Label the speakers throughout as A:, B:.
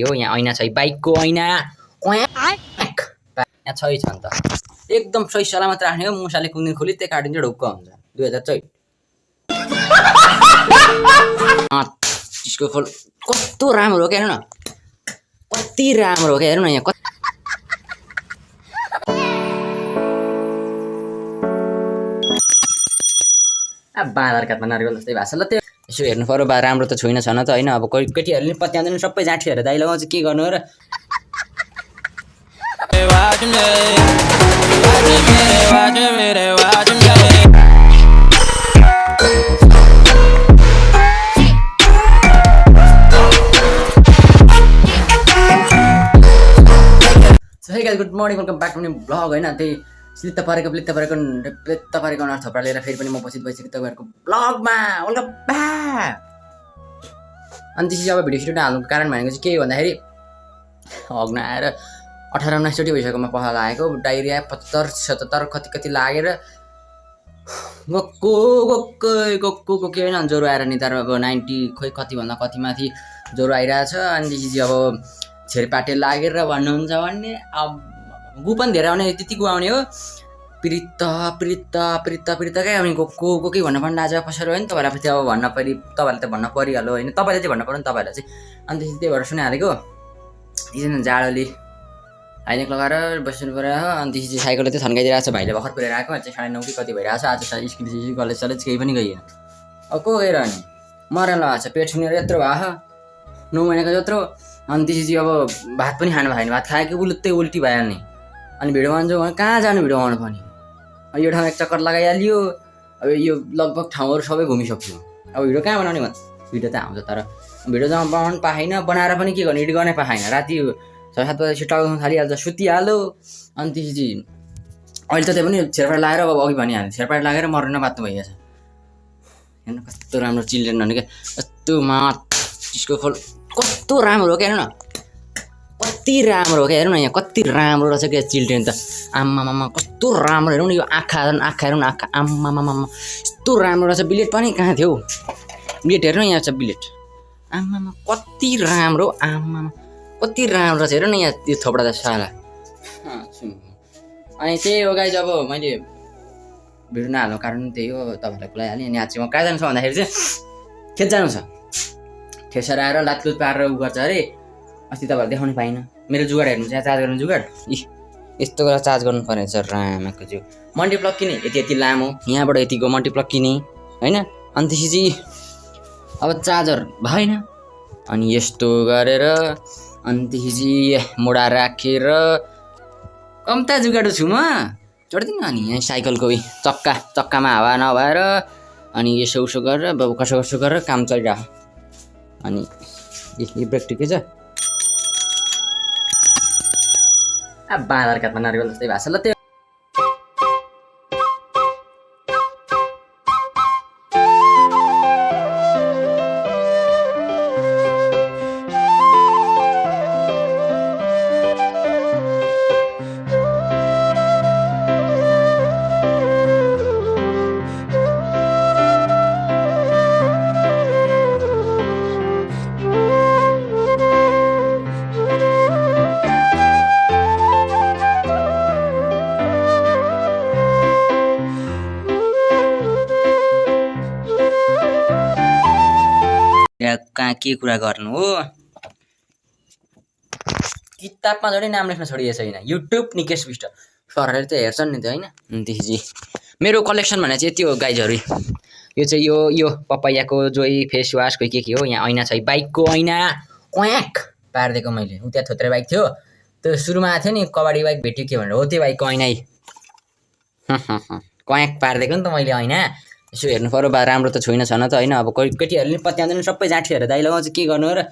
A: हो यहाँ ऐना छ बाइकको ऐना यहाँ छै छ नि त एकदम सही सलामत राख्ने हो मुसाले कुन दिन खोली त्यही काटिन्छ ढुक्क हुन्छ 2004 त्यसको फल कस्तो राम्रो हो क्या हेर्नु न कति राम्रो हो क्या हेर्नु न यहाँ बाँदर काठमा नारिकल जस्तै भएको छ ल त्यो यसो हेर्नु पर्यो बा राम्रो त छुइनँ छैन त होइन अब केटीहरूले नि पत्याउँदैन सबै जाँठीहरू दाइ लगाउँछ के गर्नु र hey guys good morning welcome back to new blog होइन त्यही सिलित्त परेको अनुहार थोप्रा लिएर फेरि पनि म उपस्थित भइसकेँ तपाईँहरूको ब्लगमा वेलकम ब्याक। अनि त्यसपछि अब भिडियो सिडियो हाल्नुको कारण भनेको चाहिँ के भन्दाखेरि अग्न आएर 18-19 चोटि भइसक्यो म पखाला लागेको डाइरिया 75-77 कति लागेर गक्को के होइन ज्वरो आएर नि तर अब 90 खोइ कतिभन्दा कति माथि ज्वरो आइरहेछ। अनि त्यसपछि अब छेरपाटे लागेर भन्नुहुन्छ भने अब गु पनि धेरै आउने त्यति गु आउने हो प्रित्त क्या आउने गएको के भन्नु पर्ने आज कसरी हो नि तपाईँलाई फेरि अब तपाईँलाई त भन्न परिहाल्यो होइन तपाईँले चाहिँ भन्नु पऱ्यो नि तपाईँलाई चाहिँ। अनि त्यसपछि त्यही भएर सुनाइहालेको एकजना जाडोले हाइनेक लगाएर बस्नु पऱ्यो हो। अनि त्यसपछि साइकलले चाहिँ थन्काइदिरहेको छ भाइले भर्खर पुऱ्याएर आएको चाहिँ 9:30 कि कति भइरहेको छ आज स्कुल कलेज केही पनि गइएन अब को गएर नि मरेर लगाएको छ पेट सुनेर यत्रो भएको 9 महिनाको जत्रो। अनि त्यसपछि अब भात पनि खानु भएन भात खायो कि उल्टै उल्टी भइहाल्ने अनि भिडियो बनाउँछु भने कहाँ जानु भिडियो बनाउनु पनि अब यो ठाउँ एक चक्कर लगाइहाल्यो अब यो लगभग ठाउँहरू सबै घुमिसक्यो अब भिडियो कहाँ बनाउने भन्छ भिडियो त आउँछ तर भिडियो जम्मा बनाउनु पाएन बनाएर पनि के गर्ने एडिट गर्नै पाएन राति 6-7 बजी छिटाउनु थालिहाल्छ सुतिहाल्यो। अनि त्यसपछि अहिले त त्यही पनि छेरपाट लगाएर अब अघि भनिहाल्यो छेरपाट लगाएर मर्न बाध्य भइरहेछ हेर्नु कस्तो राम्रो चिल्ड्रेन भने क्या कस्तो त्यसको फल कस्तो राम्रो हो क्या हेर्नु न कति राम्रो हो क्या हेर्नु न यहाँ कति राम्रो रहेछ क्या चिल्ड्रेन त आम्मामा कस्तो राम्रो हेर्नु न यो आँखा हेर्नु न आँखा आम्मामा यस्तो राम्रो रहेछ बिलेट पनि कहाँ थियो बिलेट हेर्नु यहाँ छ बिलेट आम्मामा कति राम्रो आम्मामा कति राम्रो रहेछ हेर्नु न यहाँ त्यो थोपडा त साला। अनि त्यही हो गाइज अब मैले भिडियो नहाल्नु कारण त्यही हो तपाईँहरूलाई खुलाइहालेँ। अनि आज चाहिँ म कहाँ जानु छ भन्दाखेरि चाहिँ खेत जानु छ ठेसर आएर लातलुत पारेर उ गर्छ अरे अस्ति तपाईँहरू देखाउनु पाइनँ मेरो जुगाड हेर्नु चाहिँ चार्ज गर्नु जुगाड यस्तो गरेर चार्ज गर्नु पर्ने छ रामाको जिउ मल्टिप्लग किने यति लामो यहाँबाट यतिको मल्टिप्लग किने होइन। अनि त्यसपछि अब चार्जर भएन अनि यस्तो गरेर अनि त्यसपछि मोडा राखेर कम्ता जुगाड छु म चढ्दिनँ अनि यहाँ साइकलको चक्कामा हावा नभएर अनि यसो गरेर कसो गरेर काम चलिरहेको अनि यो ब्रेक टिकै छ बाँदर काठमा नारिकल जस्तै भएको छ ल त्यो कहाँ के कुरा गर्नु हो किताबमा झन् नाम लेख्न छोडिएको छैन युट्युब निकेश विष्ट सरहरूले त हेर्छन् नि त होइन। त्यसपछि मेरो कलेक्सन भने चाहिँ यति हो गाइजहरू यो चाहिँ यो पपायाको जोई फेस वास खोइ के हो यहाँ ऐना छ बाइकको ऐना क्वाक पारिदिएको मैले उ त्यहाँ थोत्रे बाइक थियो त्यो सुरुमा आएको थियो नि कबाडी बाइक भेट्यो के भनेर हो त्यो बाइकको ऐना क्वाक पारिदिएको नि त मैले ऐना यसो हेर्नु पर्यो बा राम्रो त छुइनँ छैन त होइन अब केटीहरूले नि पत्याउँदैन सबै जाँठीहरू दाइ लगाउँछ के गर्नु र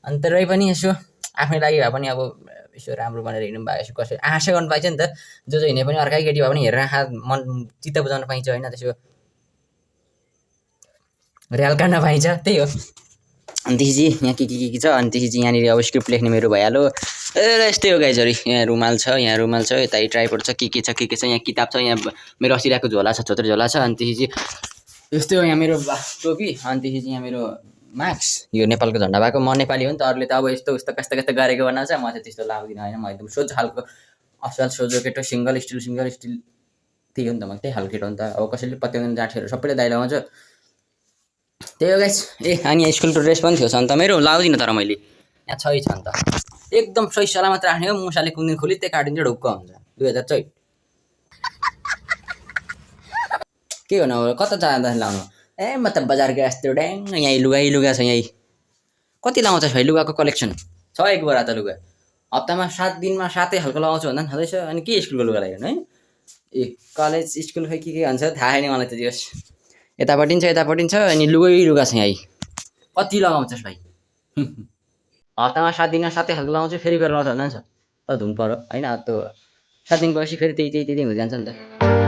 A: अनि तरै पनि यसो आफ्नै लागि भए पनि अब यसो राम्रो भनेर हिँड्नु भयो यसो कसरी आशा गर्नु पाइन्छ नि त जो हिँडे पनि अर्कै केटी भए पनि हेरेर आँखा मन चित्त बुझाउन पाइन्छ होइन त्यसो र्याल काट्न पाइन्छ त्यही हो। अनि त्यसपछि यहाँ के छ अनि त्यसपछि यहाँनिर अब स्क्रिप्ट लेख्ने मेरो भइहाल्यो यस्तै हो गाइजहरू यहाँ रुमाल छ यता ट्राइपोड छ के छ यहाँ किताब छ यहाँ मेरो अस्ति ल्याएको झोला छ छोत्रो झोला छ। अनि त्यसपछि यस्तै हो यहाँ मेरो टोपी अनि त्यसपछि यहाँ मेरो मार्क्स यो नेपालको झन्डा भएको म नेपाली हो नि त अरूले त अब यस्तो उस्तो कस्तो कस्तो गरेको बनाउँछ म चाहिँ त्यस्तो लाउँदिनँ होइन म एकदम सोझो खालको असल सोझो केटो सिङ्गल स्टिल त्यही हो नि त म त्यही खालको केटो हो नि त अब कसैले पत्याउँदैन जाँडहरू सबैले दाइ लगाउँछ त्यही हो गाइस अनि यहाँ स्कुलको ड्रेस पनि थियो अन्त मेरो लाउँदिनँ तर मैले यहाँ छ अन्त एकदम सही सलामत राख्ने हो मुसाले कुन दिन खोली त्यही काटिन्छ ढुक्क हुन्छ 2004 के गर्नु अब कता जाँदा लाउनु म त बजार गए यस्तो ड्याङ यहीँ लुगा छ यहीँ कति लाउँछ भाइ लुगाको कलेक्सन छ एक बोरा त लुगा हप्तामा 7 दिनमा 7 खालको लगाउँछु भन्दा पनि छँदैछ अनि के स्कुलको लुगा लाग्यो है ए कलेज स्कुल खै के भन्छ थाहा छैन मलाई त दियोस् यतापट्टि छ अनि लुगा छ यहीँ कति लगाउँछस् भाइ हप्तामा 7 दिनमा 7 खालको लगाउँछु फेरि लगाउँछ भन्दा नि छ त धुन पऱ्यो होइन त्यो 7 दिन गएपछि फेरि त्यही हुँदै जान्छ नि त